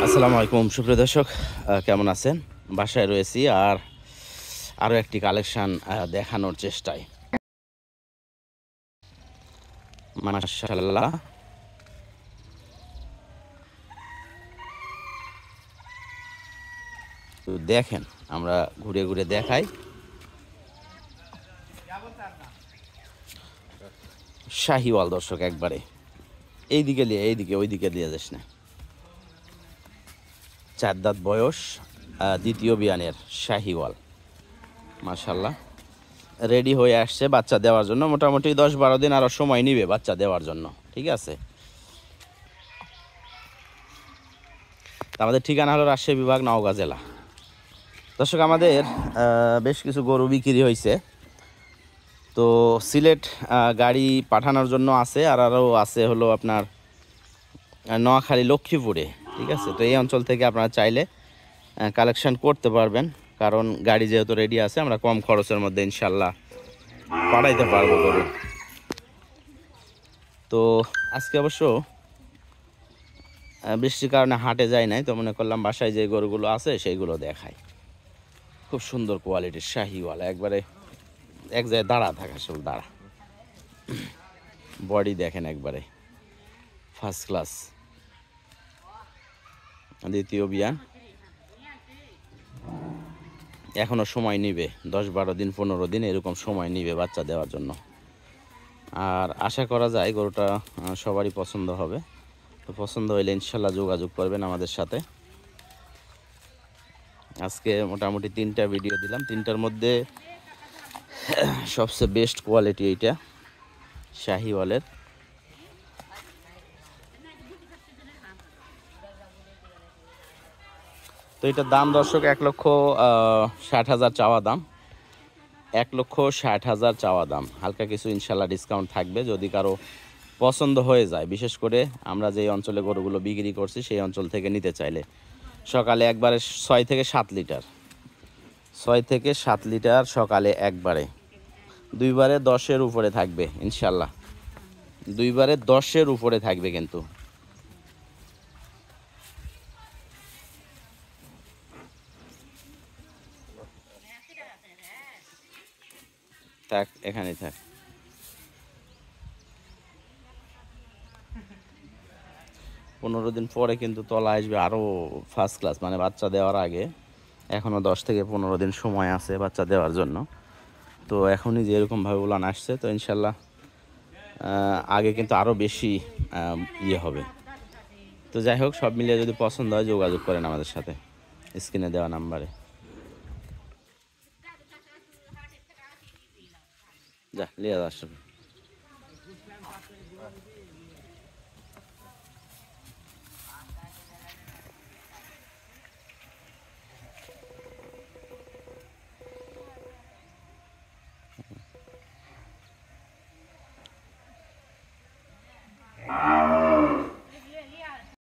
আসসালামু আলাইকুম সুপ্রিয় দর্শক, কেমন আছেন? বাসায় রয়েছি আর আরও একটি কালেকশন দেখানোর চেষ্টায়। মাশাআল্লাহ, তো দেখেন, আমরা ঘুরে ঘুরে দেখাই। শাহিওয়াল দর্শক, একবারে এইদিকে নিয়ে এইদিকে ওইদিকে দিয়ে যাস না। 4 দাঁত বয়স, দ্বিতীয় বিয়ানের শাহিওয়াল। মাশাআল্লাহ, রেডি হয়ে আসছে বাচ্চা দেওয়ার জন্য। মোটামুটি 10-12 দিন আরও সময় নিবে বাচ্চা দেওয়ার জন্য, ঠিক আছে? আমাদের ঠিকানা হলো রাজশাহী বিভাগ, নওগাঁ জেলা। দর্শক, আমাদের বেশ কিছু গরু বিক্রি হয়েছে, তো সিলেট গাড়ি পাঠানোর জন্য আছে, আর আরও আছে হলো আপনার নোয়াখালী, লক্ষ্মীপুরে, ঠিক আছে? তো এই অঞ্চল থেকে আপনারা চাইলে কালেকশন করতে পারবেন, কারণ গাড়ি যেহেতু রেডি আছে, আমরা কম খরচের মধ্যে ইনশাল্লাহ পাঠাইতে পারবো গরু। তো আজকে অবশ্য বৃষ্টির কারণে হাটে যায় নাই, তো মনে করলাম বাসায় যে গরুগুলো আছে সেইগুলো দেখাই। খুব সুন্দর কোয়ালিটির শাহিওয়ালা, একবারে এক জায়গায় দাঁড়া থাকা, সব দাঁড়া। বডি দেখেন, একবারে ফার্স্ট ক্লাস। দ্বিতীয় বিয়ান, এখনও সময় নিবে 10-12 দিন, 15 দিন এরকম সময় নিবে বাচ্চা দেওয়ার জন্য। আর আশা করা যায় গরুটা সবারই পছন্দ হবে। তো পছন্দ হইলে ইনশাল্লাহ যোগাযোগ করবেন আমাদের সাথে। আজকে মোটামুটি 3টা ভিডিও দিলাম, 3টার মধ্যে সবচেয়ে বেস্ট কোয়ালিটি এইটা শাহিওয়ালের। তো এটার দাম দর্শক 1,60,000 চাওয়া দাম, 1,60,000 চাওয়া দাম। হালকা কিছু ইনশাল্লাহ ডিসকাউন্ট থাকবে যদি কারো পছন্দ হয়ে যায়, বিশেষ করে আমরা যেই অঞ্চলে গরুগুলো বিক্রি করছি সেই অঞ্চল থেকে নিতে চাইলে। সকালে একবারে 6 থেকে 7 লিটার, 6 থেকে 7 লিটার সকালে একবারে। দুইবারে 10-এর উপরে থাকবে ইনশাল্লাহ, দুইবারে 10-এর উপরে থাকবে কিন্তু। থাক, এখানেই থাক। 15 দিন পরে কিন্তু তলা আসবে আরও ফার্স্ট ক্লাস, মানে বাচ্চা দেওয়ার আগে। এখনও 10 থেকে 15 দিন সময় আছে বাচ্চা দেওয়ার জন্য। তো এখনই যেরকমভাবে উলান আসছে, তো ইনশাল্লাহ আগে কিন্তু আরও বেশি ইয়ে হবে। তো যাই হোক, সব মিলিয়ে যদি পছন্দ হয় যোগাযোগ করেন আমাদের সাথে স্ক্রিনে দেওয়া নাম্বারে। যা লিয়ে আসবে।